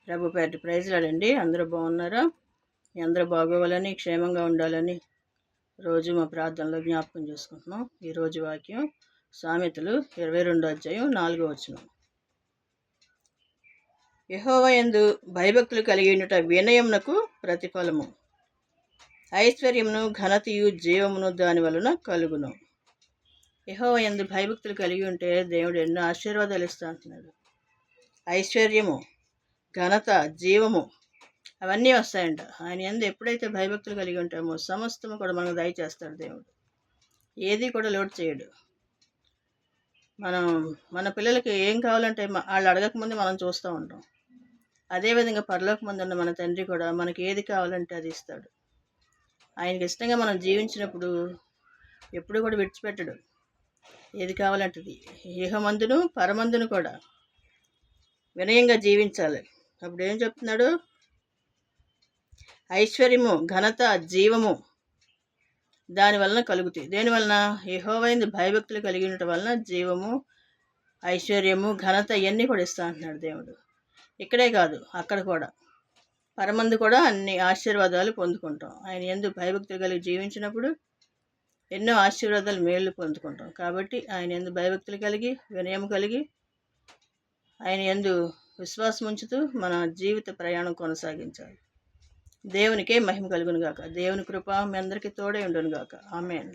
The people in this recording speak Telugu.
ప్రభు పేరిట ప్రైజ్లాడండి. అందరూ బాగున్నారా? మీ అందరూ బాగోవాలని, క్షేమంగా ఉండాలని రోజు మా ప్రార్థనలో జ్ఞాపకం చేసుకుంటున్నాం. ఈరోజు వాక్యం సామెతలు 22వ అధ్యాయం 4వ వచనం. యెహోవా యందు భయభక్తులు కలిగి ఉండుట వినయమునకు ప్రతిఫలము, ఐశ్వర్యమును ఘనతయు జీవమును దాని వలన కలుగును. యెహోవా యందు భయభక్తులు కలిగి ఉంటే దేవుడు ఎన్నో ఆశీర్వాదాలు ఇస్తా అంటున్నాడు. ఐశ్వర్యము, ఘనత, జీవము అవన్నీ వస్తాయంట. ఆయన యందు ఎప్పుడైతే భయభక్తులు కలిగి ఉంటామో సమస్తము కూడా మనకు దయచేస్తాడు దేవుడు. ఏది కూడా లోటు చేయడు. మన పిల్లలకి ఏం కావాలంటే వాళ్ళు అడగకముందే మనం చూస్తూ ఉంటాం. అదేవిధంగా పరలోకమందు ఉన్న మన తండ్రి కూడా మనకి ఏది కావాలంటే అది ఇస్తాడు. ఆయనకి ఇష్టంగా మనం జీవించినప్పుడు ఎప్పుడు కూడా విడిచిపెట్టడు. ఏది కావాలంటది. ఇహమందును పరమందును కూడా వినయంగా జీవించాలి. అప్పుడు ఏం చెప్తున్నాడు? ఐశ్వర్యము, ఘనత, జీవము దాని వలన కలుగుతాయి. దేని వలన? యెహోవా యందు భయభక్తులు కలిగి ఉండటం వలన జీవము, ఐశ్వర్యము, ఘనత ఇవన్నీ కూడా ఇస్తా అంటున్నాడు దేవుడు. ఇక్కడే కాదు, అక్కడ కూడా పరమందు కూడా అన్ని ఆశీర్వాదాలు పొందుకుంటాం. ఆయన యందు భయభక్తులు కలిగి జీవించినప్పుడు ఎన్నో ఆశీర్వాదాలు, మేళ్ళు పొందుకుంటాం. కాబట్టి ఆయన యందు భయభక్తులు కలిగి, వినయం కలిగి, ఆయన యందు విశ్వాసం ఉంచుతూ మన జీవిత ప్రయాణం కొనసాగించాలి. దేవునికే మహిమ కలుగును గాక. దేవుని కృప మీ అందరికీ తోడే ఉండును గాక. ఆమేన్.